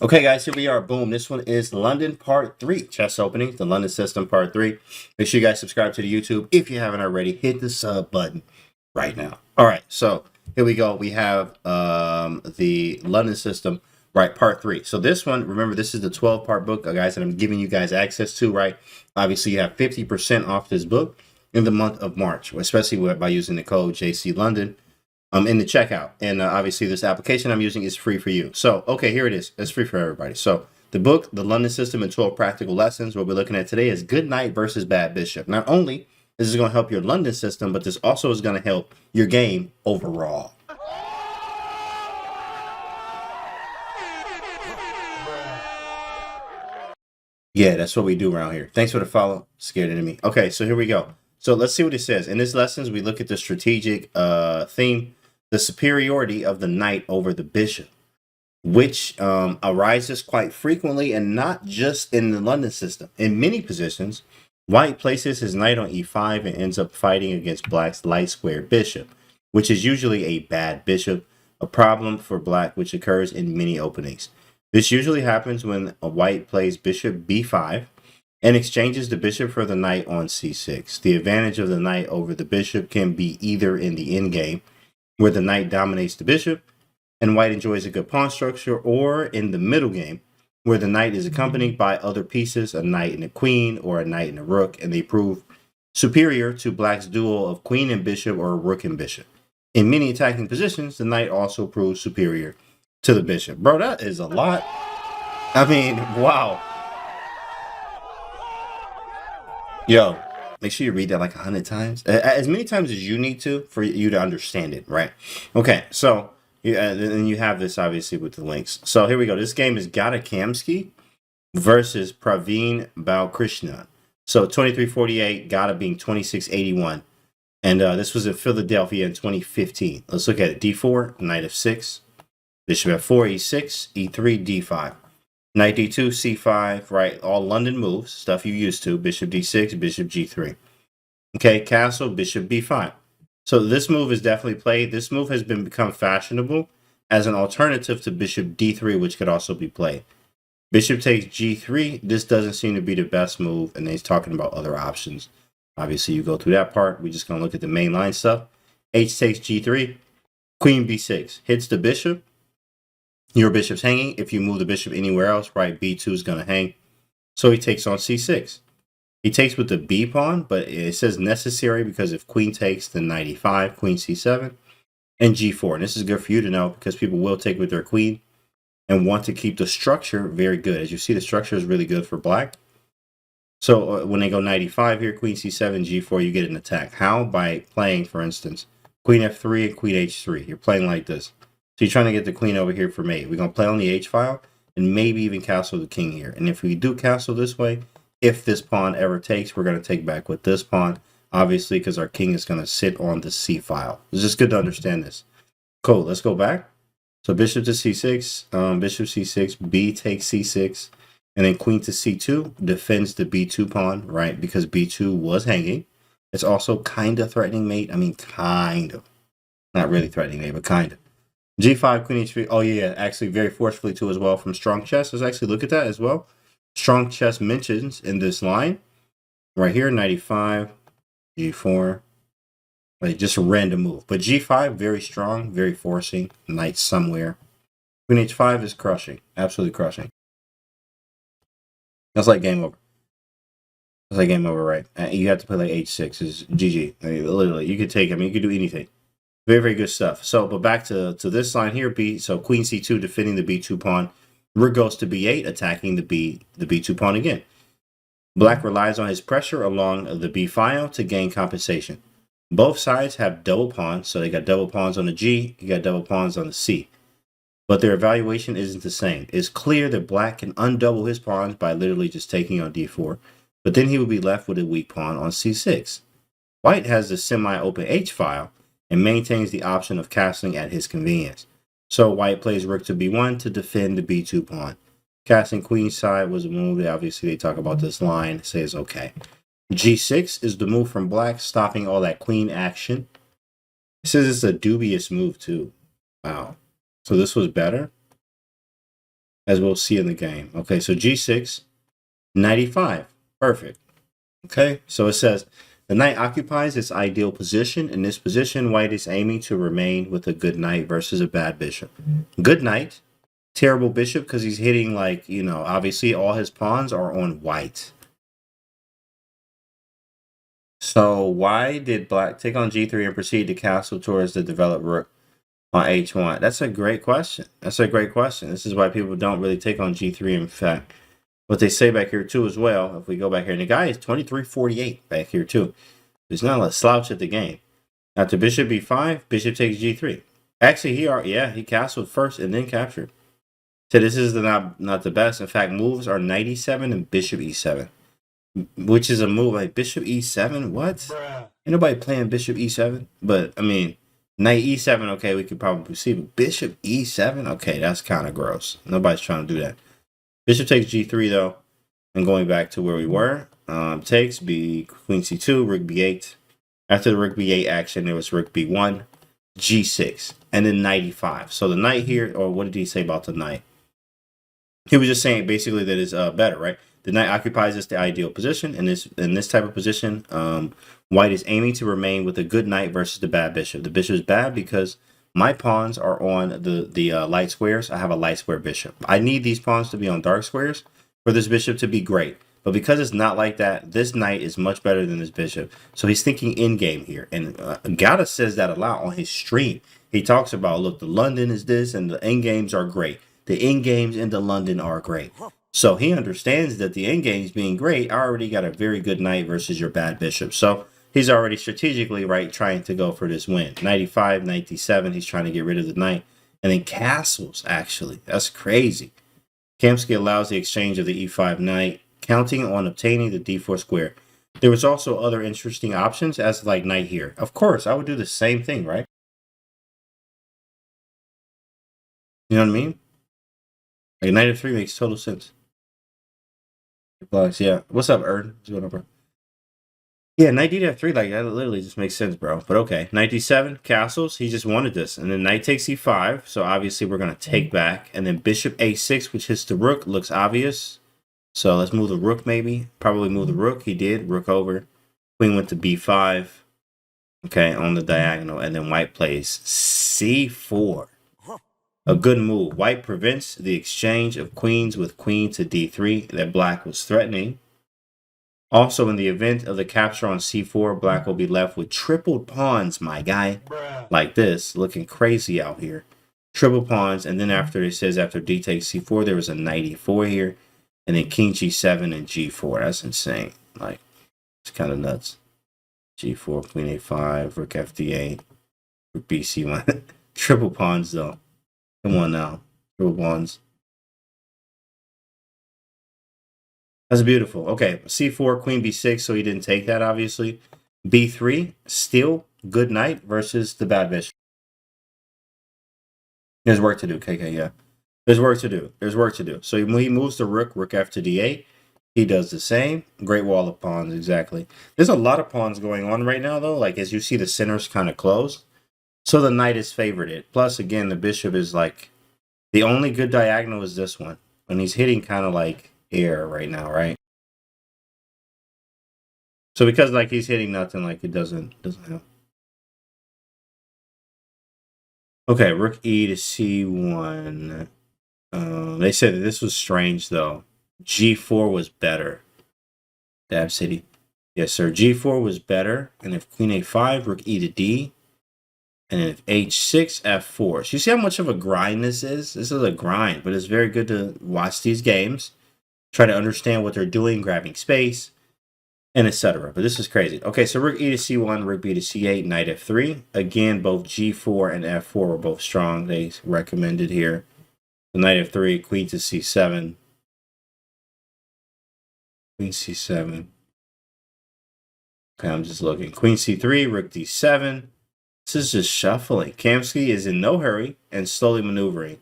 Okay, guys, here we are. Boom. This one is London Part 3. Chess opening, the London System Part 3. Make sure you guys subscribe to the YouTube. If you haven't already, hit the sub button right now. All right, so here we go. We have the London System, right, Part 3. So this one, remember, this is the 12-part book, guys, that I'm giving you guys access to, right? Obviously, you have 50% off this book in the month of March, especially by using the code JCLondon. In the checkout. And obviously this application I'm using is free for you. So, okay, here it is. It's free for everybody. So the book, The London System and 12 Practical Lessons, what we're looking at today is Good Knight versus Bad Bishop. Not only this is going to help your London system, but this also is going to help your game overall. Yeah, that's what we do around here. Thanks for the follow. Scared enemy. Okay, so here we go. So let's see what it says. In this lessons, we look at the strategic theme, the superiority of the knight over the bishop, which arises quite frequently and not just in the London system. In many positions, white places his knight on e5 and ends up fighting against black's light square bishop, which is usually a bad bishop, a problem for black, which occurs in many openings. This usually happens when a white plays bishop b5 and exchanges the bishop for the knight on c6. The advantage of the knight over the bishop can be either in the endgame, where the knight dominates the bishop and white enjoys a good pawn structure, or in the middle game, where the knight is accompanied by other pieces, a knight and a queen or a knight and a rook, and they prove superior to black's duel of queen and bishop or rook and bishop. In many attacking positions, the knight also proves superior to the bishop. Bro, that is a lot. I mean, wow. Yo, make sure you read that like 100 times, as many times as you need to for you to understand it, right? Okay, so then you have this obviously with the links. So here we go. This game is Kamsky versus Praveen Balkrishna. So 2348, Gata being 2681, and this was in Philadelphia in 2015. Let's look at it. D4, knight f6, bishop f4, e6, e3, d5. Knight d2, c5, right? All London moves, stuff you used to. Bishop d6, bishop g3. Okay, castle, bishop b5. So this move is definitely played. This move has become fashionable as an alternative to bishop d3, which could also be played. Bishop takes g3. This doesn't seem to be the best move, and he's talking about other options. Obviously, you go through that part. We're just going to look at the main line stuff. H takes g3. Queen b6 hits the bishop. Your bishop's hanging. If you move the bishop anywhere else, right, b2 is going to hang. So he takes on c6. He takes with the b pawn, but it says necessary because if queen takes, then knight e5, queen c7, and g4. And this is good for you to know because people will take with their queen and want to keep the structure very good. As you see, the structure is really good for black. So when they go knight e5 here, queen c7, g4, you get an attack. How? By playing, for instance, queen f3 and queen h3. You're playing like this. So you're trying to get the queen over here for mate. We're going to play on the h file and maybe even castle the king here. And if we do castle this way, if this pawn ever takes, we're going to take back with this pawn, obviously, because our king is going to sit on the c file. It's just good to understand this. Cool. Let's go back. So bishop to c6, bishop c6, b takes c6, and then queen to c2 defends the b2 pawn, right? Because b2 was hanging. It's also kind of threatening mate. I mean, kind of. Not really threatening mate, but kind of. G5, queen h3. Oh, yeah, actually very forcefully too as well from Strong Chess. Let's actually look at that as well. Strong Chess mentions in this line right here, knight e5, g4, like just a random move. But g5, very strong, very forcing, knight somewhere. Queen h5 is crushing, absolutely crushing. That's like game over. That's like game over, right? You have to play like h6 is GG. I mean, literally, you could take, I mean, you could do anything. Very, very good stuff. So, but back to this line here, so queen c2 defending the b2 pawn. Rook goes to b8, attacking the b2 pawn again. Black relies on his pressure along the b file to gain compensation. Both sides have double pawns, so they got double pawns on the g, you got double pawns on the c. But their evaluation isn't the same. It's clear that black can undouble his pawns by literally just taking on d4, but then he would be left with a weak pawn on c6. White has the semi-open h file and maintains the option of castling at his convenience. So white plays rook to b1 to defend the b2 pawn. Castling queen side was a move that obviously they talk about this line, says okay. g6 is the move from black, stopping all that queen action. It says it's a dubious move too. Wow. So this was better? as we'll see in the game. Okay, so G6, 95. Perfect. Okay, so it says, the knight occupies its ideal position. In this position, white is aiming to remain with a good knight versus a bad bishop. Good knight, terrible bishop because he's hitting, like, you know, obviously all his pawns are on white. So why did black take on G3 and proceed to castle towards the developed rook on H1? That's a great question. That's a great question. This is why people don't really take on G3. In fact, what they say back here too as well, if we go back here, and the guy is 2348 back here too. There's not a slouch at the game. After bishop b5, bishop takes G3. Actually, he castled first and then captured. So this is not the best. In fact, moves are knight e7 and bishop e7. Which is a move like bishop e7. What? Bruh. Ain't nobody playing bishop e7. But I mean, knight e7. Okay, we could probably see. But bishop e7. Okay, that's kind of gross. Nobody's trying to do that. Bishop takes g3 though, and going back to where we were. Takes queen c2, rook b8. After the rook b8 action, there was rook b1, g6, and then knight e5. So the knight here, or what did he say about the knight? He was just saying basically that it's better, right? The knight occupies the ideal position. In this type of position, white is aiming to remain with a good knight versus the bad bishop. The bishop is bad because my pawns are on the light squares. I have a light square bishop. I need these pawns to be on dark squares for this bishop to be great. But because it's not like that, this knight is much better than this bishop. So he's thinking endgame here. And Gata says that a lot on his stream. He talks about, look, the London is this and the endgames are great. The endgames in the London are great. So he understands that the endgames being great, I already got a very good knight versus your bad bishop. So he's already strategically, right, trying to go for this win. Knight e5, knight d7, he's trying to get rid of the knight. And then castles, actually. That's crazy. Kamsky allows the exchange of the e5 knight, counting on obtaining the d4 square. There was also other interesting options as like knight here. Of course, I would do the same thing, right? You know what I mean? Like knight f3 makes total sense. Blocks, yeah. What's up, Erd? What's going on, bro? Yeah, knight d3, like that literally just makes sense, bro. But okay, knight d7, castles. He just wanted this, and then knight takes e5. So obviously we're gonna take back, and then bishop a6, which hits the rook, looks obvious. So let's move the rook, maybe. Probably move the rook. He did. Rook over. Queen went to b5. Okay, on the diagonal, and then white plays c4. A good move. White prevents the exchange of queens with queen to d3 that black was threatening. Also, in the event of the capture on c4, black will be left with tripled pawns, my guy. Bruh. Like this, looking crazy out here. Triple pawns, and then after it says after d takes c4, there was a knight e4 here, and then king g7 and g4. That's insane. Like, it's kind of nuts. g4, queen a5, rook fd8, rook bc1. Triple pawns, though. Come on now. Triple pawns. That's beautiful. Okay, c4, queen b6, so he didn't take that, obviously. b3, still good knight versus the bad bishop. There's work to do, KK, yeah. There's work to do. There's work to do. So he moves the rook f to d8. He does the same. Great wall of pawns, exactly. There's a lot of pawns going on right now, though. Like, as you see, the center's kind of closed. So the knight is favored. Plus, again, the bishop is like... The only good diagonal is this one. And he's hitting kind of like air right now, right? So because like he's hitting nothing, like it doesn't help. Okay, rook e to c1. They said that this was strange though. G4 was better. Dab City. Yes, sir. G4 was better. And if queen a5, rook e to d. And if h6, f4. So you see how much of a grind this is? This is a grind, but it's very good to watch these games. Try to understand what they're doing, grabbing space, and etc. But this is crazy. Okay, so rook e to c1, rook b to c8, knight f3. Again, both g4 and f4 were both strong. They recommended here. The knight f3, queen to c7. Queen c7. Okay, I'm just looking. Queen c3, rook d7. This is just shuffling. Kamsky is in no hurry and slowly maneuvering.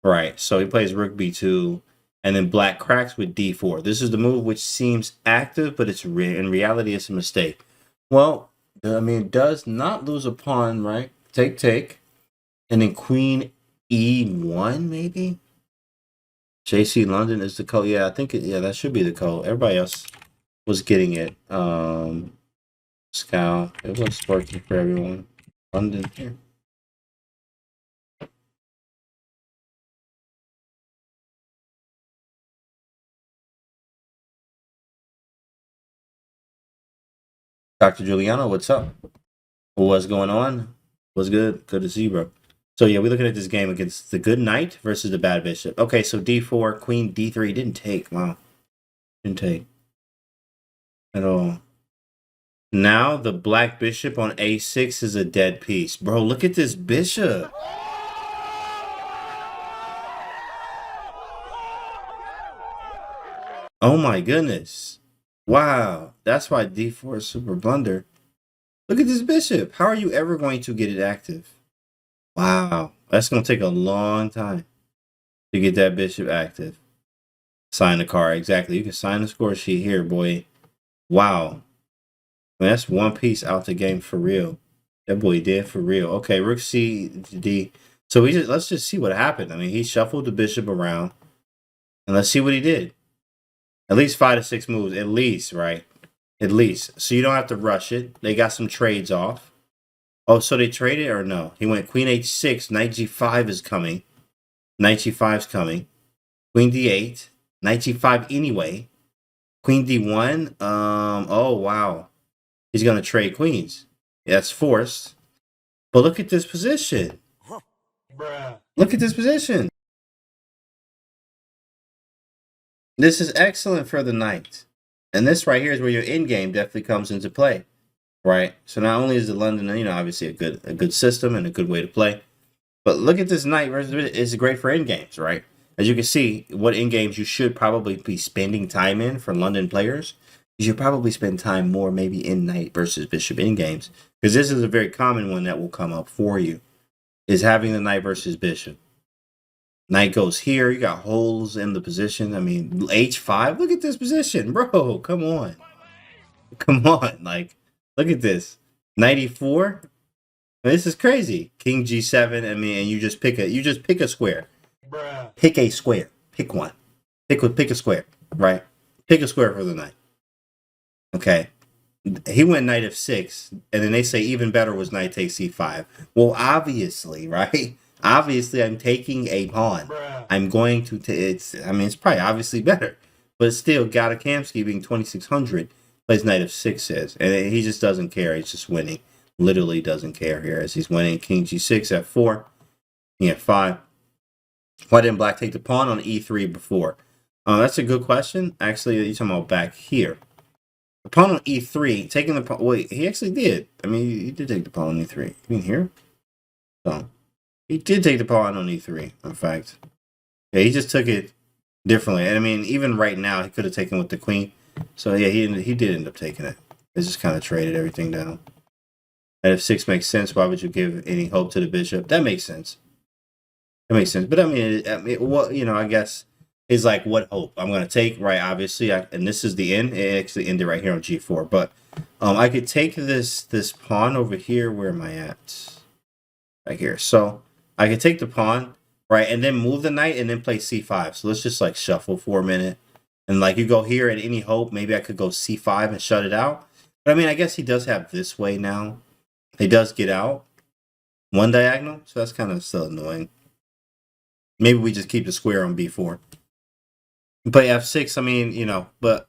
Right, so he plays rook b2, and then black cracks with d4. This is the move which seems active, but it's in reality, it's a mistake. Well, I mean, does not lose a pawn, right? Take, and then queen e1, maybe? JC London is the code. Yeah, I think yeah, that should be the code. Everybody else was getting it. Scout. It was working for everyone. London here. Dr. Giuliano, what's up? What's going on? What's good? Good to see you, bro. So yeah, we're looking at this game against the good knight versus the bad bishop. Okay, so d4, queen d3 didn't take. Wow, didn't take at all. Now the black bishop on a6 is a dead piece, bro. Look at this bishop. Oh my goodness! Wow, that's why d4 is super blunder. Look at this bishop. How are you ever going to get it active? Wow, that's going to take a long time to get that bishop active. Sign the card. Exactly. You can sign the score sheet here, boy. Wow. Man, that's one piece out the game for real. That boy did for real. Okay, rook c d. So let's just see what happened. I mean, he shuffled the bishop around, and let's see what he did. At least 5 to 6 moves, at least, right? At least. So you don't have to rush it. They got some trades off. Oh, so they traded or no? He went queen h6, knight g5 is coming. Knight g5 is coming. Queen d8, knight g5 anyway. Queen d1. Oh wow. He's gonna trade queens. Yeah, that's forced. But look at this position. Look at this position. This is excellent for the knight. And this right here is where your endgame definitely comes into play. Right? So not only is the London, obviously a good system and a good way to play, but look at this knight versus it's great for endgames, right? As you can see, what endgames you should probably be spending time in for London players. You should probably spend time more maybe in knight versus bishop endgames, because this is a very common one that will come up for you, is having the knight versus bishop. Knight goes here, you got holes in the position. I mean, h5, look at this position, bro. Come on. Come on, like, look at this. 94. This is crazy. King g7. I mean, and you just pick a square. Bruh. Pick a square. Pick one. Pick a square. Right. Pick a square for the knight. Okay. He went knight f6, and then they say even better was knight takes c5. Well, obviously, right? Obviously, I'm taking a pawn. Bruh. I'm going to. It's probably obviously better, but still, got a Kamsky being 2600. Plays knight f6 says, and he just doesn't care. He's just winning. Literally doesn't care here as he's winning. King g6, f4, king f5. Why didn't black take the pawn on e3 before? That's a good question. Actually, you're talking about back here. The pawn on e3, taking the pawn. Wait, he actually did. I mean, he did take the pawn on e3. You mean here? So he did take the pawn on e3. In fact, yeah, he just took it differently. And I mean, even right now, he could have taken with the queen. So yeah, he did end up taking it. They just kind of traded everything down. Knight f6 makes sense. Why would you give any hope to the bishop? That makes sense. That makes sense. But I mean, what I guess is like what hope I'm gonna take, right? Obviously, and this is the end. It actually ended right here on g4. But I could take this pawn over here. Where am I at? Right here. So I could take the pawn, right, and then move the knight and then play c5. So let's just like shuffle for a minute. And like you go here at any hope, maybe I could go c5 and shut it out. But I mean, I guess he does have this way now. He does get out one diagonal, so that's kind of still annoying. Maybe we just keep the square on b4. But f6, I mean, but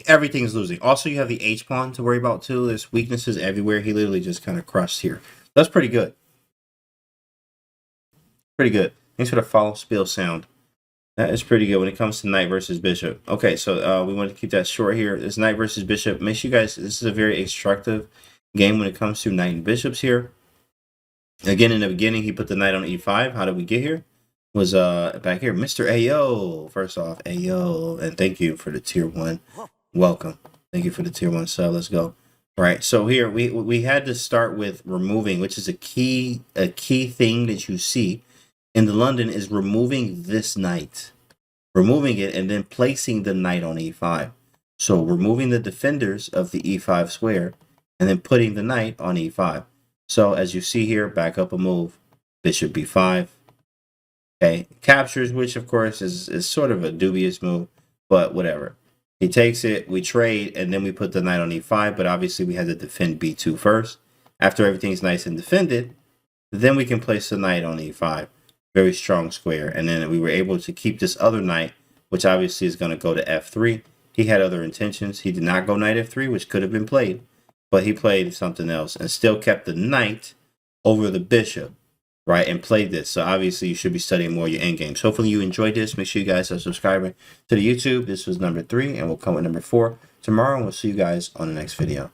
everything's losing. Also, you have the h-pawn to worry about too. There's weaknesses everywhere. He literally just kind of crushed here. That's pretty good. Pretty good. Thanks for the follow spiel sound. That is pretty good when it comes to knight versus bishop. Okay, so we want to keep that short here. This knight versus bishop. Make sure you guys, this is a very instructive game when it comes to knight and bishops here. Again, in the beginning, he put the knight on e5. How did we get here? Was back here, Mr. Ayo. First off, Ayo, and thank you for the tier 1. Welcome. Thank you for the tier 1 sub. Let's go. All right, so here we had to start with removing, which is a key thing that you see in the London is removing this knight, removing it, and then placing the knight on e5. So removing the defenders of the e5 square, and then putting the knight on e5. So as you see here, back up a move, bishop b5, Okay, captures, which of course is sort of a dubious move, but whatever. He takes it, we trade, and then we put the knight on e5, but obviously we had to defend b2 first. After everything's nice and defended, then we can place the knight on e5. Very strong square. And then we were able to keep this other knight, which obviously is going to go to f3. He had other intentions. He did not go knight f3, which could have been played, but he played something else and still kept the knight over the bishop, right, and played this. So obviously you should be studying more your endgames. Hopefully you enjoyed this. Make sure you guys are subscribing to the YouTube. This was number 3, and we'll come with number 4 tomorrow, and we'll see you guys on the next video.